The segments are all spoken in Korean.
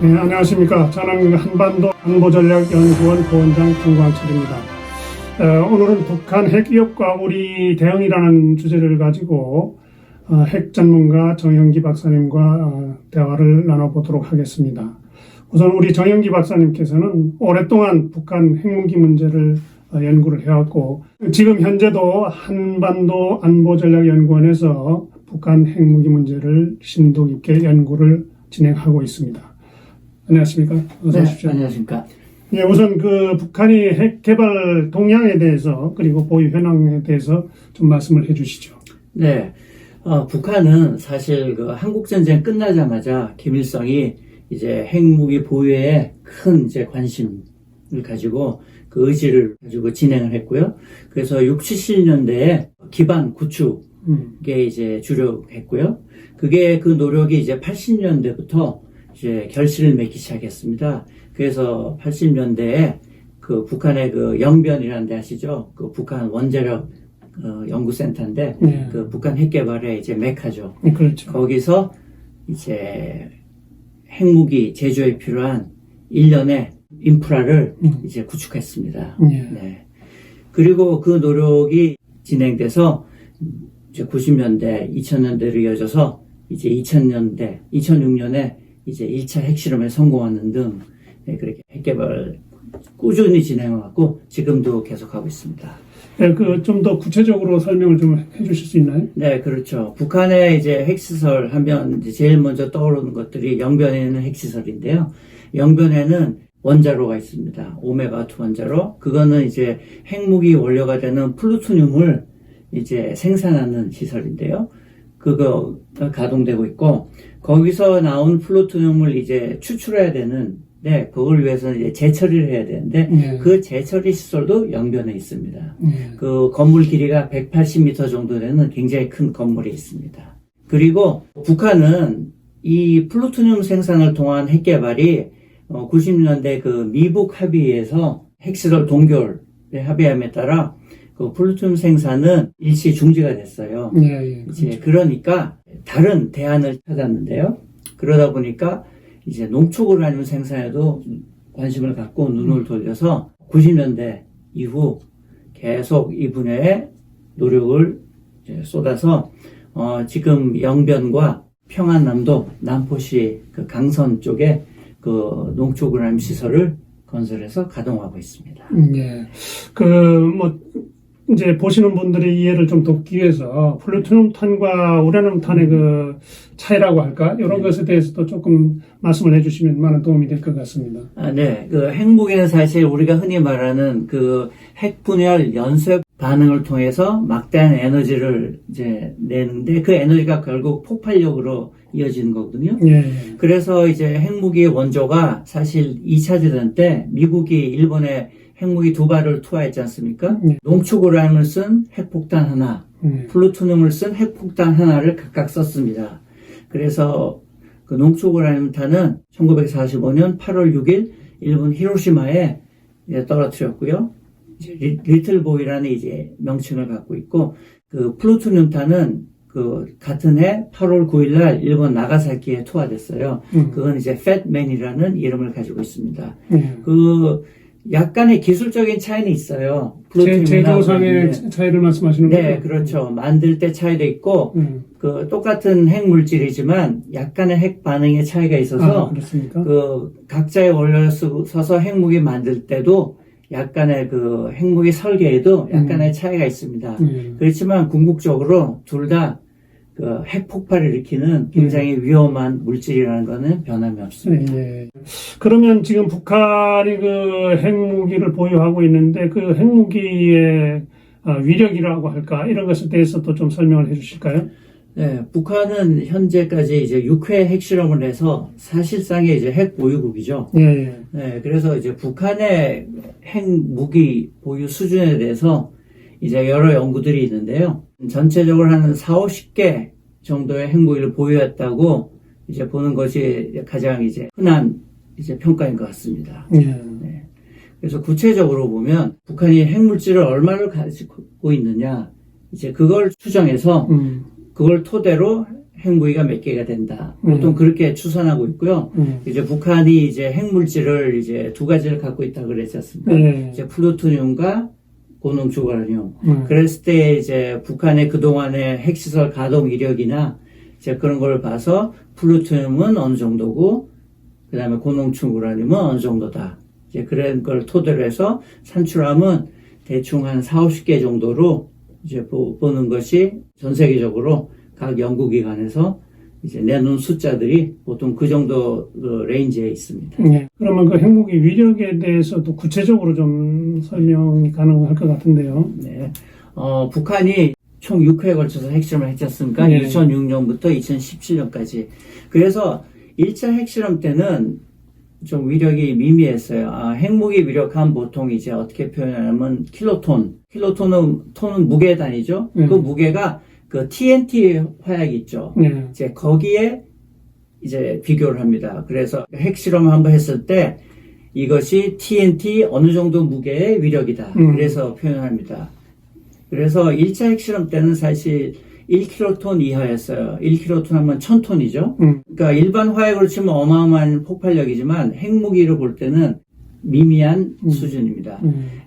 네, 안녕하십니까. 저는 한반도 안보전략연구원 부원장 김광철입니다. 오늘은 북한 핵위협과 우리 대응이라는 주제를 가지고 핵 전문가 정영기 박사님과 대화를 나눠보도록 하겠습니다. 우선 우리 정영기 박사님께서는 오랫동안 북한 핵무기 문제를 연구를 해왔고, 지금 현재도 한반도 안보전략연구원에서 북한 핵무기 문제를 심도 깊게 연구를 진행하고 있습니다. 안녕하십니까? 어서 오십시오. 네, 안녕하십니까? 예, 우선 북한이 핵 개발 동향에 대해서 그리고 보유 현황에 대해서 좀 말씀을 해주시죠. 네, 북한은 사실 한국 전쟁 끝나자마자 김일성이 이제 핵무기 보유에 큰 이제 관심을 가지고 그 의지를 가지고 진행을 했고요. 그래서 60, 70년대에 기반 구축에 이제 주력했고요. 그게 그 노력이 이제 80년대부터 이제 결실을 맺기 시작했습니다. 그래서 80년대에 그 북한의 그 영변이라는 데 아시죠? 그 북한 원자력 연구센터인데 네. 그 북한 핵 개발의 이제 메카죠. 그렇죠. 거기서 이제 핵무기 제조에 필요한 일련의 인프라를 이제 구축했습니다. 네. 네. 그리고 그 노력이 진행돼서 이제 90년대, 2000년대로 이어져서 이제 2000년대, 2006년에 이제 1차 핵실험에 성공하는 등 그렇게 핵개발 꾸준히 진행해왔고 지금도 계속하고 있습니다. 네, 좀 더 구체적으로 설명을 좀 해주실 수 있나요? 네, 그렇죠. 북한의 이제 핵시설 하면 이제 제일 먼저 떠오르는 것들이 영변에 있는 핵시설인데요. 영변에는 원자로가 있습니다. 5메가와트 원자로. 그거는 이제 핵무기 원료가 되는 플루토늄을 이제 생산하는 시설인데요. 그거가 가동되고 있고, 거기서 나온 플루토늄을 이제 추출해야 되는데, 그걸 위해서는 이제 재처리를 해야 되는데, 네. 그 재처리 시설도 영변에 있습니다. 네. 그 건물 길이가 180m 정도 되는 굉장히 큰 건물이 있습니다. 그리고 북한은 이 플루토늄 생산을 통한 핵 개발이 90년대 그 미북 합의에서 핵시설 동결의 합의함에 따라 그 플루토늄 생산은 일시 중지가 됐어요. 예, 이제 그렇죠. 그러니까 다른 대안을 찾았는데요. 그러다 보니까 이제 농축우라늄 생산에도 관심을 갖고 눈을 돌려서 90년대 이후 계속 이 분야에 노력을 이제 쏟아서 지금 영변과 평안남도 남포시 그 강선 쪽에 그 농축우라늄 시설을 건설해서 가동하고 있습니다. 예. 이제 보시는 분들의 이해를 좀 돕기 위해서 플루토늄 탄과 우라늄 탄의 그 차이라고 할까? 이런 것에 대해서도 조금 말씀을 해주시면 많은 도움이 될 것 같습니다. 네. 그 핵무기는 사실 우리가 흔히 말하는 그 핵분열 연쇄 반응을 통해서 막대한 에너지를 이제 내는데 그 에너지가 결국 폭발력으로 이어지는 거거든요. 예. 그래서 이제 핵무기의 원조가 사실 2차 대전 때 미국이 일본에 핵무기 2발을 투하했지 않습니까? 농축우라늄을 쓴 핵폭탄 하나, 플루토늄을 쓴 핵폭탄 하나를 각각 썼습니다. 그래서 그 농축우라늄탄은 1945년 8월 6일 일본 히로시마에 떨어뜨렸고요. 이제 리틀보이라는 이제 명칭을 갖고 있고, 그 플루토늄탄은 그 같은 해 8월 9일 날 일본 나가사키에 투하됐어요. 그건 이제 팻맨이라는 이름을 가지고 있습니다. 그 약간의 기술적인 차이는 있어요. 제조상의 차이를 말씀하시는 거죠? 네, 그렇죠. 만들 때 차이도 있고, 그 똑같은 핵 물질이지만 약간의 핵 반응의 차이가 있어서, 그렇습니까? 그 각자의 원료를 써서 핵무기 만들 때도 약간의 그 핵무기 설계에도 약간의 차이가 있습니다. 그렇지만 궁극적으로 둘 다 그 핵폭발을 일으키는 굉장히 위험한 물질이라는 거는 변함이 없습니다. 예. 그러면 지금 북한이 그 핵무기를 보유하고 있는데 그 핵무기의 위력이라고 할까 이런 것에 대해서도 좀 설명을 해주실까요? 네, 북한은 현재까지 이제 6회 핵실험을 해서 사실상의 이제 핵 보유국이죠. 예. 네, 그래서 이제 북한의 핵무기 보유 수준에 대해서 이제 여러 연구들이 있는데요. 전체적으로 한 4, 50개 정도의 핵무기를 보유했다고 이제 보는 것이 가장 이제 흔한 이제 평가인 것 같습니다. 네. 그래서 구체적으로 보면 북한이 핵물질을 얼마를 가지고 있느냐, 이제 그걸 추정해서 그걸 토대로 핵무기가 몇 개가 된다. 보통 그렇게 추산하고 있고요. 이제 북한이 이제 핵물질을 이제 두 가지를 갖고 있다 그랬지 않습니까? 이제 플루토늄과 고농축 우라늄. 그랬을 때 이제 북한의 그동안의 핵시설 가동 이력이나 이제 그런 걸 봐서 플루토늄은 어느 정도고, 그 다음에 고농축 우라늄은 어느 정도다. 이제 그런 걸 토대로 해서 산출함은 대충 한 4, 50개 정도로 이제 보는 것이 전 세계적으로 각 연구기관에서 이제 내놓은 숫자들이 보통 그 정도 레인지에 있습니다. 네. 그러면 그 핵무기 위력에 대해서도 구체적으로 좀 설명이 가능할 것 같은데요. 네. 북한이 총 6회에 걸쳐서 핵실험을 했지 않습니까? 네. 2006년부터 2017년까지. 그래서 1차 핵실험 때는 좀 위력이 미미했어요. 핵무기 위력함 보통 이제 어떻게 표현하냐면 킬로톤. 킬로톤은 무게 단위죠. 그 무게가 그 TNT 화약 있죠. 이제 거기에 이제 비교를 합니다. 그래서 핵실험 한번 했을 때 이것이 TNT 어느 정도 무게의 위력이다. 그래서 표현합니다. 그래서 1차 핵실험 때는 사실 1킬로톤 이하였어요. 1킬로톤 하면 1000톤이죠. 그러니까 일반 화약으로 치면 어마어마한 폭발력이지만 핵무기로 볼 때는 미미한 수준입니다.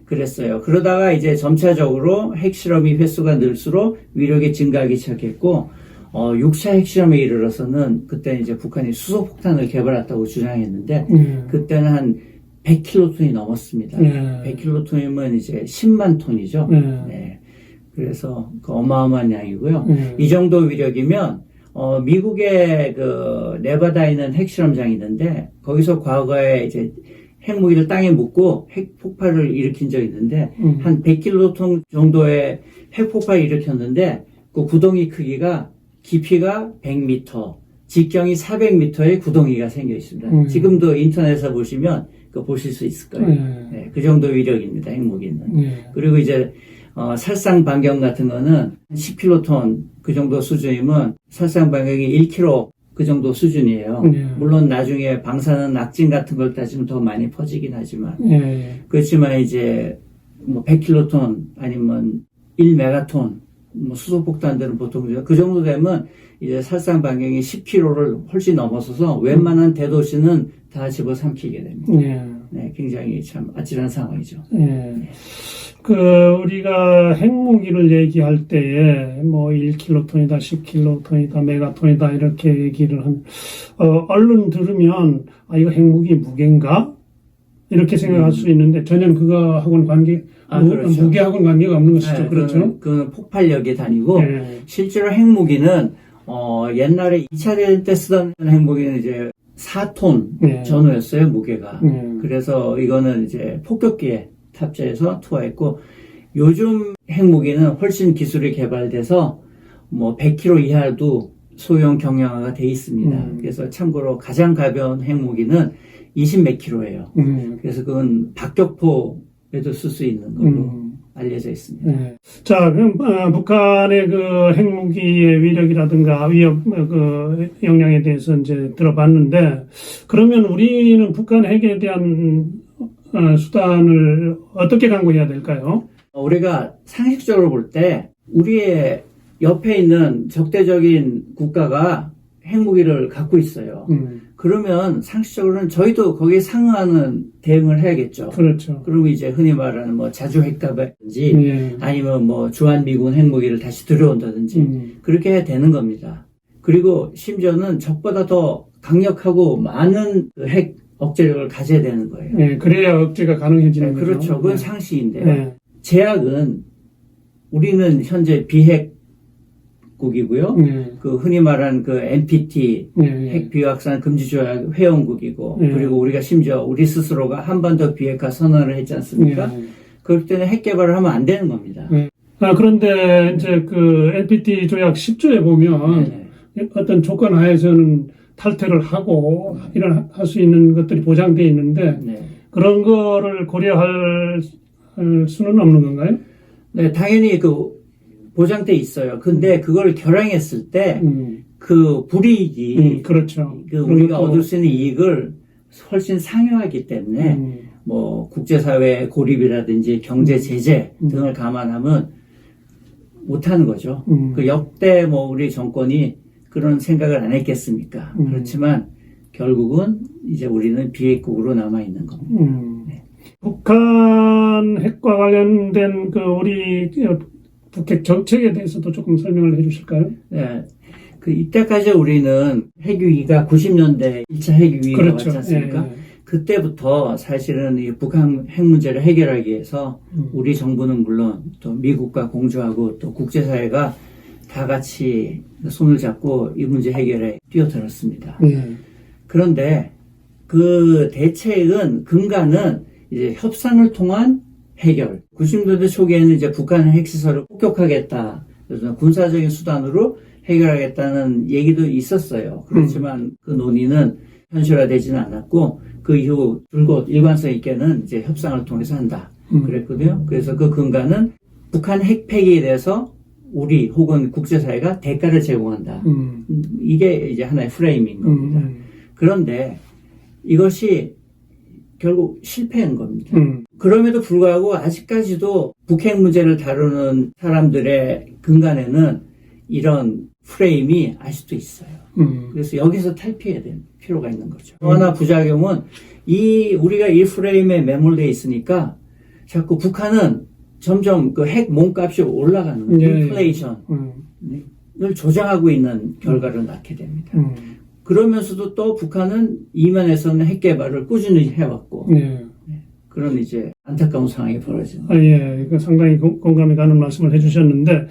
그랬어요. 그러다가 이제 점차적으로 핵실험이 횟수가 늘수록 위력이 증가하기 시작했고, 6차 핵실험에 이르러서는 그때 이제 북한이 수소폭탄을 개발했다고 주장했는데, 그때는 한 100킬로톤이 넘었습니다. 100킬로톤이면 이제 10만 톤이죠. 네. 그래서 그 어마어마한 양이고요. 이 정도 위력이면 미국의 그 네바다에 있는 핵실험장이 있는데 거기서 과거에 이제 핵무기를 땅에 묻고 핵 폭발을 일으킨 적이 있는데 한 100킬로톤 정도의 핵 폭발을 일으켰는데 그 구덩이 크기가 깊이가 100m, 직경이 400m의 구덩이가 생겨 있습니다. 지금도 인터넷에 보시면 그거 보실 수 있을 거예요. 네, 그 정도 위력입니다. 핵무기는. 그리고 이제 살상 반경 같은 거는 10킬로톤 그 정도 수준이면 살상 반경이 1km 그 정도 수준이에요. 물론 나중에 방사능 낙진 같은 걸 따지면 더 많이 퍼지긴 하지만 그렇지만 이제 뭐 100킬로톤 아니면 1메가톤 뭐 수소폭탄들은 보통 그 정도 되면 이제 살상 반경이 10km를 훨씬 넘어서서 웬만한 대도시는 다 집어삼키게 됩니다. 네, 굉장히 참 아찔한 상황이죠. 그 우리가 핵무기를 얘기할 때에 뭐 1킬로톤이다, 10킬로톤이다, 메가톤이다 이렇게 얘기를 얼른 들으면 이거 핵무기 무게인가? 이렇게 생각할 수 있는데 전혀 그거하고는 그렇죠. 무게하고는 관계가 없는 것이죠. 그렇죠? 그건 폭발력의 단위고 실제로 핵무기는 옛날에 2차 대전 때 쓰던 핵무기는 이제 4톤 전후였어요, 무게가. 그래서 이거는 이제 폭격기에 탑재해서 투하했고, 요즘 핵무기는 훨씬 기술이 개발돼서 뭐 100kg 이하도 소형 경량화가 돼 있습니다. 그래서 참고로 가장 가벼운 핵무기는 20몇 킬로예요. 그래서 그건 박격포에도 쓸 수 있는 걸로 알려져 있습니다. 자, 그럼 북한의 그 핵무기의 위력이라든가 위협 그 역량에 대해서 이제 들어봤는데, 그러면 우리는 북한 핵에 대한 수단을 어떻게 강구해야 될까요? 우리가 상식적으로 볼 때 우리의 옆에 있는 적대적인 국가가 핵무기를 갖고 있어요. 그러면 상식적으로는 저희도 거기에 상응하는 대응을 해야겠죠. 그렇죠. 그러면 이제 흔히 말하는 뭐 자주 핵가라든지 아니면 뭐 주한미군 핵무기를 다시 들여온다든지 그렇게 해야 되는 겁니다. 그리고 심지어는 적보다 더 강력하고 많은 핵 억제력을 가져야 되는 거예요. 그래야 억제가 가능해지는 거죠. 그렇죠. 그건 상식인데요. 제약은 우리는 현재 비핵국이고요. 그 흔히 말하는 그 NPT 핵 비확산 금지 조약 회원국이고 그리고 우리가 심지어 우리 스스로가 한반도 비핵화 선언을 했지 않습니까? 그럴 때는 핵 개발을 하면 안 되는 겁니다. 그런데 이제 그 NPT 조약 10조에 보면 어떤 조건 하에서는 탈퇴를 하고 할 수 있는 것들이 보장되어 있는데 그런 거를 고려할 수는 없는 건가요? 네, 당연히 그 보장돼 있어요. 근데 그걸 결항했을 때 그 불이익이 그렇죠. 그 우리가 얻을 수 있는 이익을 훨씬 상회하기 때문에 뭐 국제사회 고립이라든지 경제 제재 등을 감안하면 못하는 거죠. 그 역대 뭐 우리 정권이 그런 생각을 안 했겠습니까? 그렇지만 결국은 이제 우리는 비핵국으로 남아 있는 겁니다. 네. 북한 핵과 관련된 그 우리 북핵 정책에 대해서도 조금 설명을 해주실까요? 네. 그 이때까지 우리는 핵위기가 90년대 1차 핵위기가 그렇죠. 왔지 않습니까? 예, 예. 그때부터 사실은 이 북한 핵 문제를 해결하기 위해서 우리 정부는 물론 또 미국과 공조하고 또 국제사회가 다 같이 손을 잡고 이 문제 해결에 뛰어들었습니다. 예. 그런데 그 대책은 근간은 이제 협상을 통한 해결. 90년대 초기에는 이제 북한의 핵시설을 폭격하겠다. 그래서 군사적인 수단으로 해결하겠다는 얘기도 있었어요. 그렇지만 그 논의는 현실화되지는 않았고 그 이후 줄곧 일관성 있게는 이제 협상을 통해서 한다. 그랬거든요. 그래서 그 근간은 북한 핵 폐기에 대해서 우리 혹은 국제사회가 대가를 제공한다. 이게 이제 하나의 프레임인 겁니다. 그런데 이것이 결국 실패한 겁니다. 그럼에도 불구하고 아직까지도 북핵 문제를 다루는 사람들의 근간에는 이런 프레임이 아직도 있어요. 그래서 여기서 탈피해야 될 필요가 있는 거죠. 또 하나 부작용은 우리가 이 프레임에 매몰되어 있으니까 자꾸 북한은 점점 그 핵 몸값이 올라가는 거예요. 인플레이션을 조장하고 있는 결과를 낳게 됩니다. 그러면서도 또 북한은 이면에서는 핵 개발을 꾸준히 해왔고 그런 이제 안타까운 상황이 벌어지는 거예요. 예, 이거 상당히 공감이 가는 말씀을 해주셨는데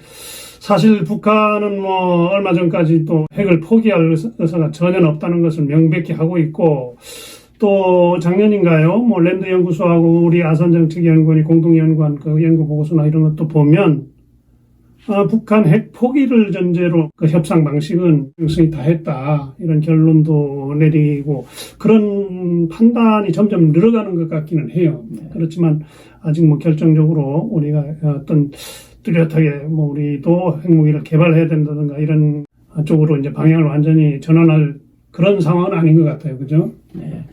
사실 북한은 뭐 얼마 전까지 또 핵을 포기할 의사가 전혀 없다는 것을 명백히 하고 있고 또 작년인가요? 뭐 랜드 연구소하고 우리 아산정책연구원이 공동 연구한 그 연구 보고서나 이런 것도 보면 북한 핵 포기를 전제로 그 협상 방식은 가능성이 다했다 이런 결론도 내리고 그런 판단이 점점 늘어가는 것 같기는 해요. 그렇지만 아직 뭐 결정적으로 우리가 어떤 뚜렷하게 뭐 우리도 핵무기를 개발해야 된다든가 이런 쪽으로 이제 방향을 완전히 전환할 그런 상황은 아닌 것 같아요. 그죠? 네.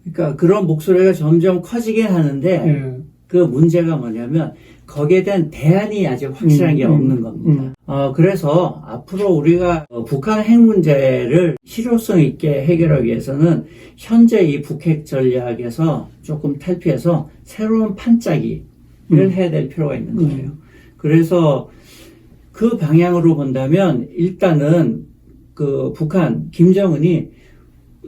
그러니까 그런 목소리가 점점 커지긴 하는데 그 문제가 뭐냐면 거기에 대한 대안이 아직 확실한 게 없는 겁니다. 그래서 앞으로 우리가 북한 핵 문제를 실효성 있게 해결하기 위해서는 현재 이 북핵 전략에서 조금 탈피해서 새로운 판짜기를 해야 될 필요가 있는 거예요. 그래서 그 방향으로 본다면 일단은 그 북한 김정은이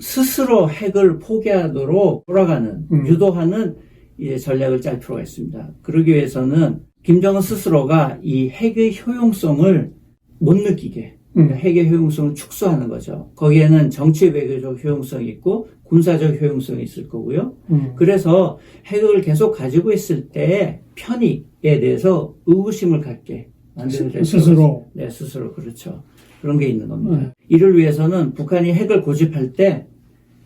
스스로 핵을 포기하도록 돌아가는 유도하는 이제 전략을 짤 필요가 있습니다. 그러기 위해서는 김정은 스스로가 이 핵의 효용성을 못 느끼게 그러니까 핵의 효용성을 축소하는 거죠. 거기에는 정치 외교적 효용성이 있고 군사적 효용성이 있을 거고요. 그래서 핵을 계속 가지고 있을 때 편익에 대해서 의구심을 갖게 만드는 스스로. 네, 스스로 그렇죠. 그런 게 있는 겁니다. 이를 위해서는 북한이 핵을 고집할 때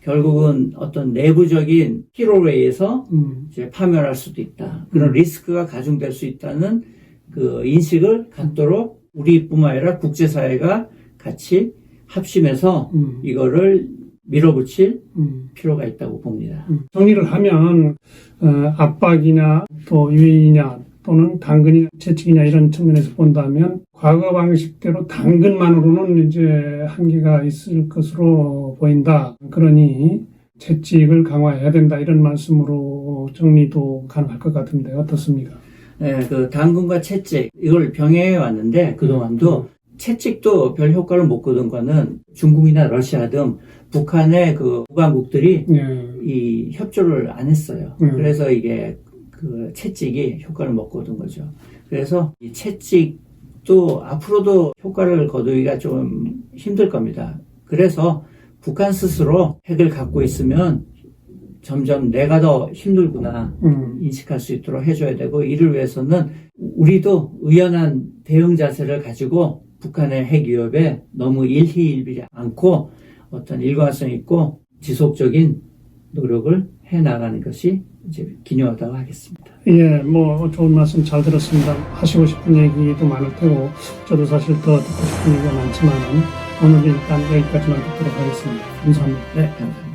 결국은 어떤 내부적인 피로에 의해서 이제 파멸할 수도 있다. 그런 리스크가 가중될 수 있다는 그 인식을 갖도록 우리뿐만 아니라 국제사회가 같이 합심해서 이거를 밀어붙일 필요가 있다고 봅니다. 정리를 하면 압박이냐 또 유인이냐 또는 당근이냐 채찍이냐 이런 측면에서 본다면 과거 방식대로 당근만으로는 이제 한계가 있을 것으로 보인다. 그러니 채찍을 강화해야 된다 이런 말씀으로 정리도 가능할 것 같은데 어떻습니까? 네, 그 당근과 채찍 이걸 병행해 왔는데 그동안도 채찍도 별 효과를 못 거둔 거는 중국이나 러시아 등 북한의 그 우방국들이 이 협조를 안 했어요. 그래서 이게 그 채찍이 효과를 못 거둔 거죠. 그래서 이 채찍도 앞으로도 효과를 거두기가 좀 힘들 겁니다. 그래서 북한 스스로 핵을 갖고 있으면 점점 내가 더 힘들구나 인식할 수 있도록 해줘야 되고 이를 위해서는 우리도 의연한 대응 자세를 가지고 북한의 핵 위협에 너무 일희일비지 않고 어떤 일관성 있고 지속적인 노력을 해나가는 것이 이제 기묘하다고 하겠습니다. 예, 뭐 좋은 말씀 잘 들었습니다. 하시고 싶은 얘기도 많을 테고 저도 사실 더 듣고 싶은 얘기가 많지만 오늘 일단 여기까지만 듣도록 하겠습니다. 감사합니다. 네, 감사합니다.